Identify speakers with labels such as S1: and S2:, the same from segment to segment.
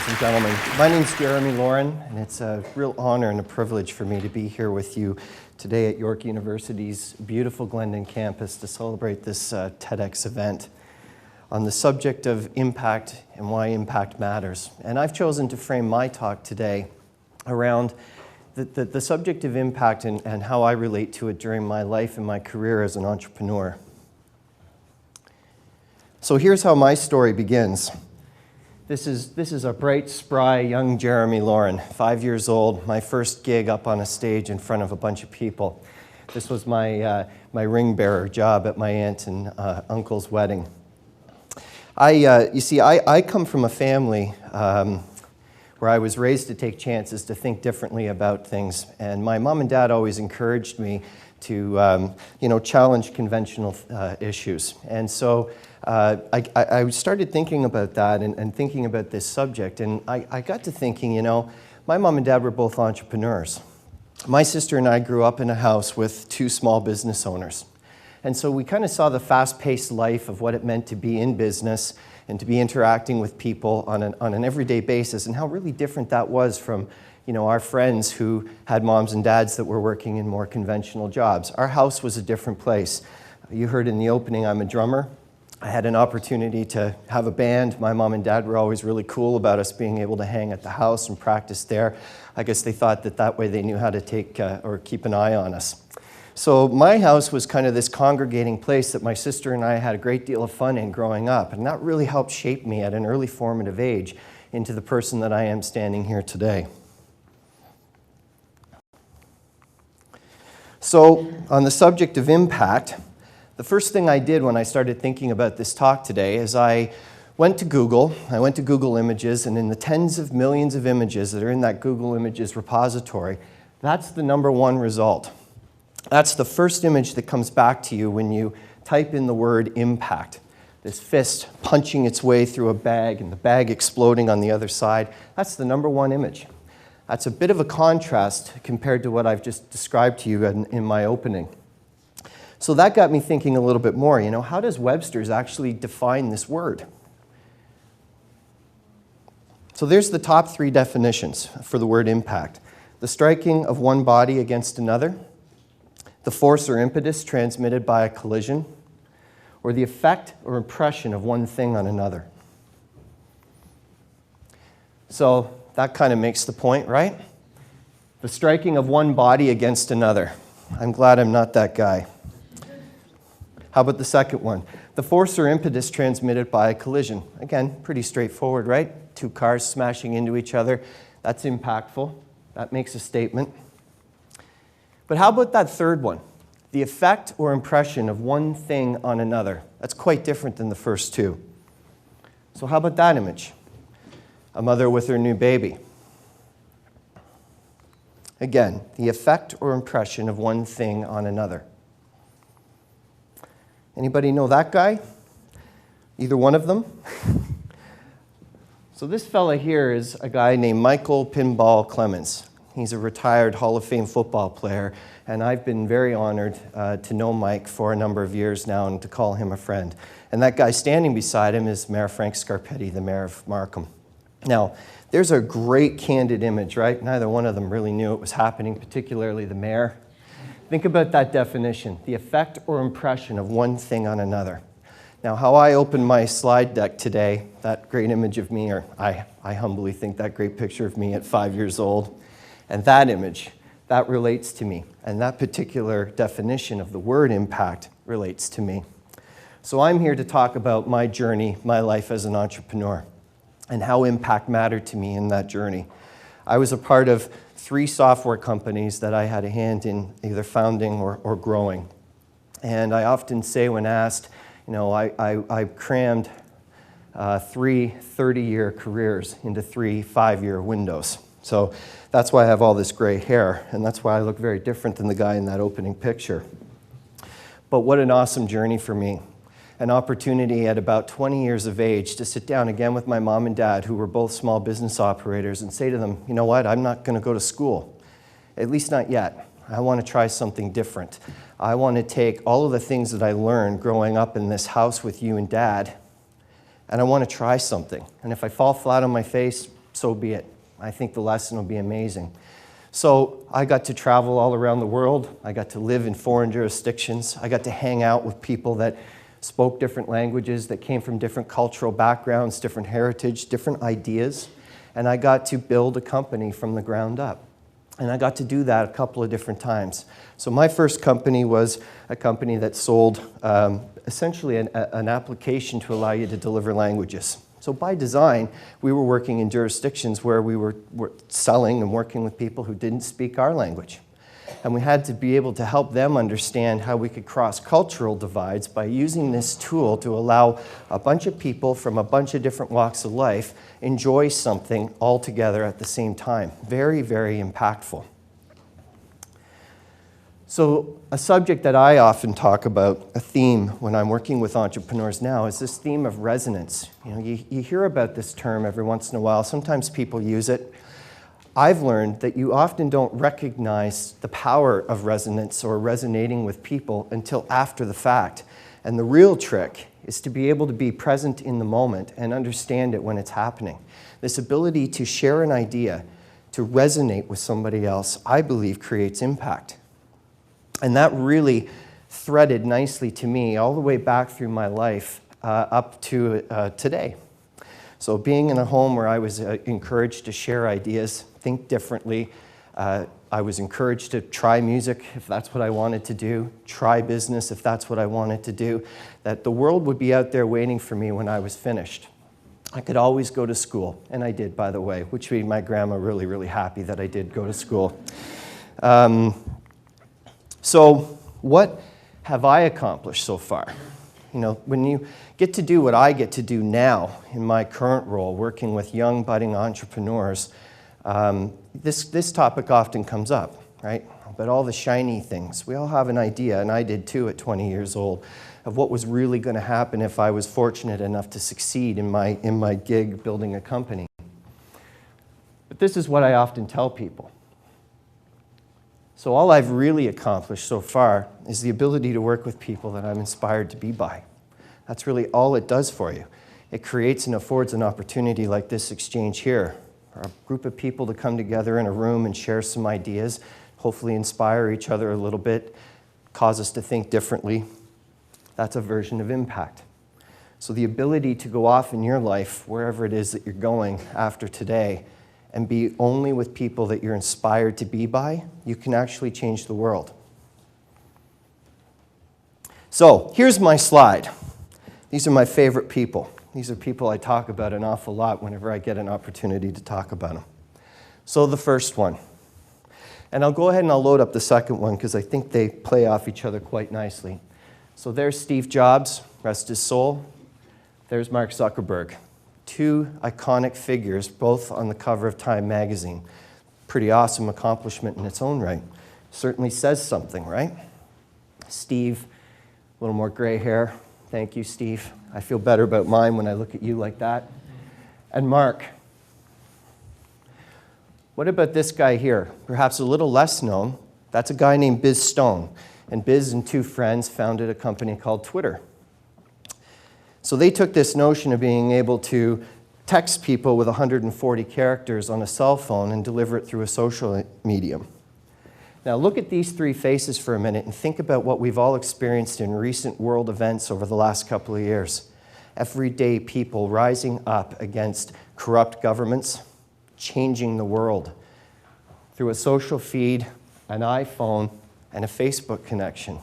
S1: ladies and gentlemen. My name's Jeremy Laurin, and it's a real honor and a privilege for me to be here with you today at York University's beautiful Glendon campus to celebrate this TEDx event on the subject of impact and why impact matters. And I've chosen to frame my talk today around the subject of impact and how I relate to it during my life and my career as an entrepreneur. So here's how my story begins. This is a bright, spry, young Jeremy Laurin, 5 years old, my first gig up on a stage in front of a bunch of people. This was my ring bearer job at my aunt and uncle's wedding. You see, I come from a family where I was raised to take chances, to think differently about things, and my mom and dad always encouraged me to challenge conventional issues. And so I started thinking about that and thinking about this subject, and I got to thinking, my mom and dad were both entrepreneurs. My sister and I grew up in a house with two small business owners. And so we kind of saw the fast-paced life of what it meant to be in business and to be interacting with people on an everyday basis, and how really different that was from our friends who had moms and dads that were working in more conventional jobs. Our house was a different place. You heard in the opening, I'm a drummer. I had an opportunity to have a band. My mom and dad were always really cool about us being able to hang at the house and practice there. I guess they thought that way they knew how to take or keep an eye on us. So my house was kind of this congregating place that my sister and I had a great deal of fun in growing up, and that really helped shape me at an early formative age into the person that I am standing here today. So on the subject of impact, the first thing I did when I started thinking about this talk today is I went to Google Images, and in the tens of millions of images that are in that Google Images repository, that's the #1 result. That's the first image that comes back to you when you type in the word impact. This fist punching its way through a bag and the bag exploding on the other side. That's the #1 image. That's a bit of a contrast compared to what I've just described to you in my opening. So that got me thinking a little bit more, how does Webster's actually define this word? So there's the top 3 definitions for the word impact. The striking of one body against another, the force or impetus transmitted by a collision, or the effect or impression of one thing on another. So that kind of makes the point, right? The striking of one body against another. I'm glad I'm not that guy. How about the second one? The force or impetus transmitted by a collision. Again, pretty straightforward, right? 2 cars smashing into each other. That's impactful. That makes a statement. But how about that third one? The effect or impression of one thing on another. That's quite different than the first 2. So how about that image? A mother with her new baby. Again, the effect or impression of one thing on another. Anybody know that guy? Either one of them? So this fella here is a guy named Michael Pinball Clemens. He's a retired Hall of Fame football player, and I've been very honored to know Mike for a number of years now and to call him a friend. And that guy standing beside him is Mayor Frank Scarpetti, the mayor of Markham. Now, there's a great candid image, right? Neither one of them really knew it was happening, particularly the mayor. Think about that definition, the effect or impression of one thing on another. Now, how I opened my slide deck today, that great image of me, or I humbly think that great picture of me at 5 years old, and that image, that relates to me. And that particular definition of the word impact relates to me. So I'm here to talk about my journey, my life as an entrepreneur, and how impact mattered to me in that journey. I was a part of 3 software companies that I had a hand in either founding or growing. And I often say when asked, I crammed 3 30-year careers into 3 5-year windows. So that's why I have all this gray hair, and that's why I look very different than the guy in that opening picture. But what an awesome journey for me. An opportunity at about 20 years of age to sit down again with my mom and dad, who were both small business operators, and say to them, you know what, I'm not going to go to school, at least not yet. I want to try something different. I want to take all of the things that I learned growing up in this house with you and Dad, and I want to try something. And if I fall flat on my face, so be it. I think the lesson will be amazing. So I got to travel all around the world. I got to live in foreign jurisdictions. I got to hang out with people that spoke different languages, that came from different cultural backgrounds, different heritage, different ideas. And I got to build a company from the ground up. And I got to do that a couple of different times. So my first company was a company that sold essentially an application to allow you to deliver languages. So by design, we were working in jurisdictions where we were selling and working with people who didn't speak our language. And we had to be able to help them understand how we could cross cultural divides by using this tool to allow a bunch of people from a bunch of different walks of life enjoy something all together at the same time. Very, very impactful. So a subject that I often talk about, a theme when I'm working with entrepreneurs now, is this theme of resonance. You hear about this term every once in a while. Sometimes people use it. I've learned that you often don't recognize the power of resonance or resonating with people until after the fact. And the real trick is to be able to be present in the moment and understand it when it's happening. This ability to share an idea, to resonate with somebody else, I believe creates impact. And that really threaded nicely to me all the way back through my life up to today. So being in a home where I was encouraged to share ideas, think differently, I was encouraged to try music if that's what I wanted to do, try business if that's what I wanted to do, that the world would be out there waiting for me when I was finished. I could always go to school, and I did, by the way, which made my grandma really, really happy that I did go to school. So what have I accomplished so far? When you get to do what I get to do now in my current role, working with young budding entrepreneurs, this topic often comes up, right? But all the shiny things. We all have an idea, and I did too at 20 years old, of what was really going to happen if I was fortunate enough to succeed in my gig building a company. But this is what I often tell people. So all I've really accomplished so far is the ability to work with people that I'm inspired to be by. That's really all it does for you. It creates and affords an opportunity like this exchange here, for a group of people to come together in a room and share some ideas, hopefully inspire each other a little bit, cause us to think differently. That's a version of impact. So the ability to go off in your life, wherever it is that you're going after today, and be only with people that you're inspired to be by, you can actually change the world. So here's my slide. These are my favorite people. These are people I talk about an awful lot whenever I get an opportunity to talk about them. So the first one. And I'll go ahead and I'll load up the second one because I think they play off each other quite nicely. So there's Steve Jobs, rest his soul. There's Mark Zuckerberg. Two iconic figures, both on the cover of Time magazine. Pretty awesome accomplishment in its own right. Certainly says something, right? Steve, a little more gray hair. Thank you, Steve. I feel better about mine when I look at you like that. And Mark. What about this guy here? Perhaps a little less known. That's a guy named Biz Stone. And Biz and two friends founded a company called Twitter. So they took this notion of being able to text people with 140 characters on a cell phone and deliver it through a social medium. Now look at these three faces for a minute and think about what we've all experienced in recent world events over the last couple of years. Everyday people rising up against corrupt governments, changing the world through a social feed, an iPhone, and a Facebook connection.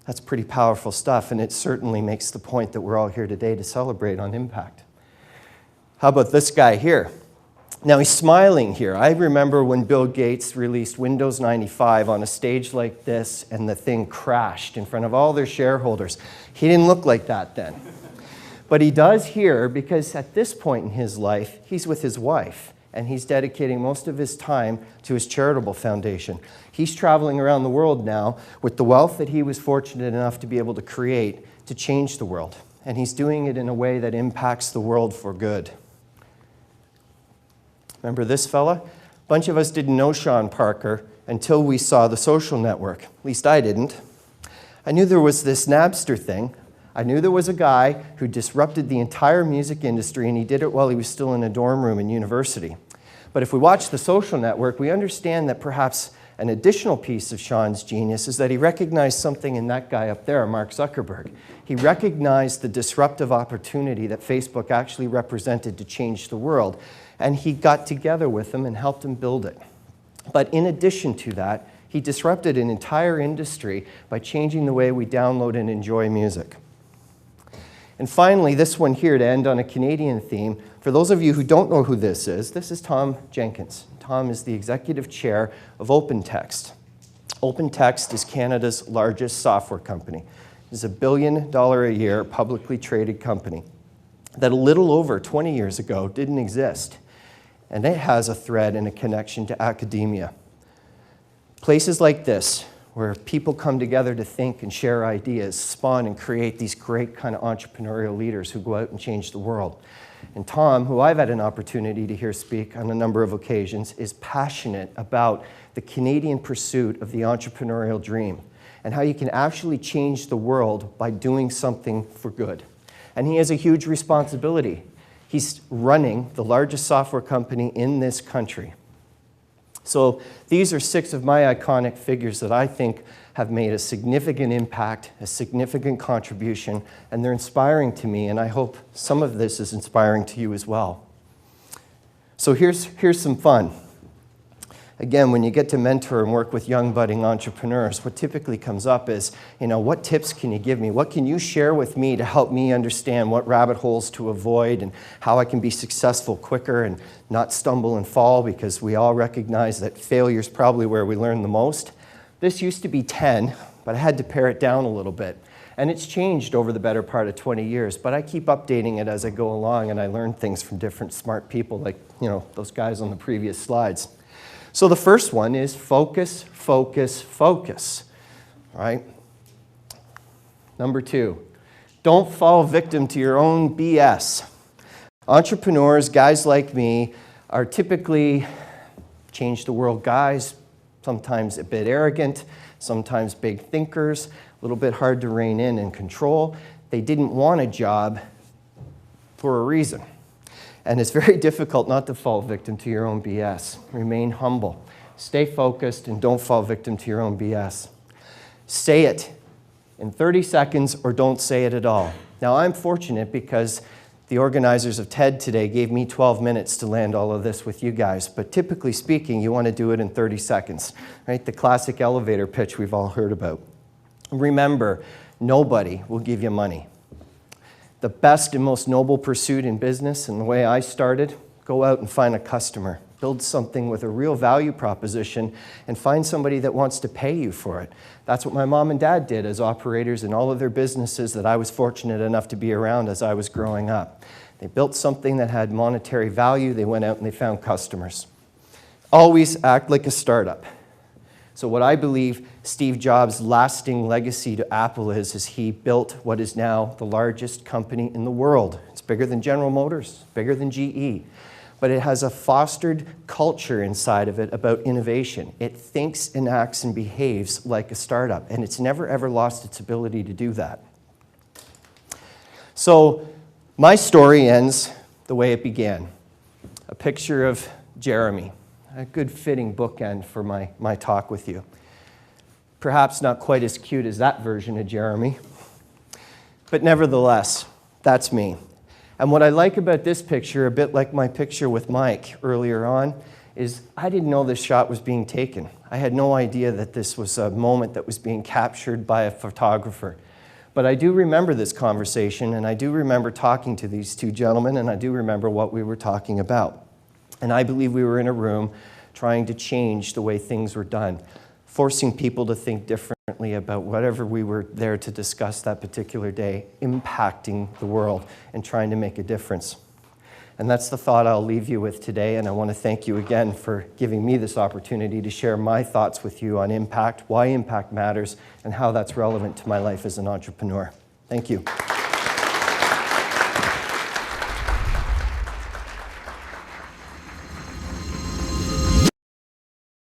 S1: That's pretty powerful stuff, and it certainly makes the point that we're all here today to celebrate on impact. How about this guy here? Now, he's smiling here. I remember when Bill Gates released Windows 95 on a stage like this, and the thing crashed in front of all their shareholders. He didn't look like that then. But he does here because at this point in his life, he's with his wife, and he's dedicating most of his time to his charitable foundation. He's traveling around the world now with the wealth that he was fortunate enough to be able to create to change the world. And he's doing it in a way that impacts the world for good. Remember this fella? A bunch of us didn't know Sean Parker until we saw The Social Network. At least I didn't. I knew there was this Napster thing. I knew there was a guy who disrupted the entire music industry, and he did it while he was still in a dorm room in university. But if we watch The Social Network, we understand that perhaps an additional piece of Sean's genius is that he recognized something in that guy up there, Mark Zuckerberg. He recognized the disruptive opportunity that Facebook actually represented to change the world, and he got together with him and helped him build it. But in addition to that, he disrupted an entire industry by changing the way we download and enjoy music. And finally, this one here to end on a Canadian theme. For those of you who don't know who this is Tom Jenkins. Tom is the executive chair of OpenText. OpenText is Canada's largest software company. It's a $1 billion a year publicly traded company that a little over 20 years ago didn't exist. And it has a thread and a connection to academia. Places like this, where people come together to think and share ideas, spawn and create these great kind of entrepreneurial leaders who go out and change the world. And Tom, who I've had an opportunity to hear speak on a number of occasions, is passionate about the Canadian pursuit of the entrepreneurial dream and how you can actually change the world by doing something for good. And he has a huge responsibility. He's running the largest software company in this country. So these are 6 of my iconic figures that I think have made a significant impact, a significant contribution, and they're inspiring to me, and I hope some of this is inspiring to you as well. So here's some fun. Again, when you get to mentor and work with young budding entrepreneurs, what typically comes up is, what tips can you give me? What can you share with me to help me understand what rabbit holes to avoid and how I can be successful quicker and not stumble and fall, because we all recognize that failure is probably where we learn the most. This used to be 10, but I had to pare it down a little bit. And it's changed over the better part of 20 years, but I keep updating it as I go along, and I learn things from different smart people like, those guys on the previous slides. So the first one is focus, focus, focus, all right? Number 2, don't fall victim to your own BS. Entrepreneurs, guys like me, are typically change the world guys, sometimes a bit arrogant, sometimes big thinkers, a little bit hard to rein in and control. They didn't want a job for a reason. And it's very difficult not to fall victim to your own BS. Remain humble. Stay focused and don't fall victim to your own BS. Say it in 30 seconds or don't say it at all. Now, I'm fortunate because the organizers of TED today gave me 12 minutes to land all of this with you guys. But typically speaking, you want to do it in 30 seconds, right? The classic elevator pitch we've all heard about. Remember, nobody will give you money. The best and most noble pursuit in business, and the way I started, go out and find a customer. Build something with a real value proposition and find somebody that wants to pay you for it. That's what my mom and dad did as operators in all of their businesses that I was fortunate enough to be around as I was growing up. They built something that had monetary value. They went out and they found customers. Always act like a startup. So what I believe Steve Jobs' lasting legacy to Apple is he built what is now the largest company in the world. It's bigger than General Motors, bigger than GE. But it has a fostered culture inside of it about innovation. It thinks and acts and behaves like a startup, and it's never ever lost its ability to do that. So my story ends the way it began. A picture of Jeremy. A good fitting bookend for my talk with you. Perhaps not quite as cute as that version of Jeremy, but nevertheless, that's me. And what I like about this picture, a bit like my picture with Mike earlier on, is I didn't know this shot was being taken. I had no idea that this was a moment that was being captured by a photographer. But I do remember this conversation, and I do remember talking to these 2 gentlemen, and I do remember what we were talking about. And I believe we were in a room trying to change the way things were done, forcing people to think differently about whatever we were there to discuss that particular day, impacting the world and trying to make a difference. And that's the thought I'll leave you with today, and I want to thank you again for giving me this opportunity to share my thoughts with you on impact, why impact matters, and how that's relevant to my life as an entrepreneur. Thank you.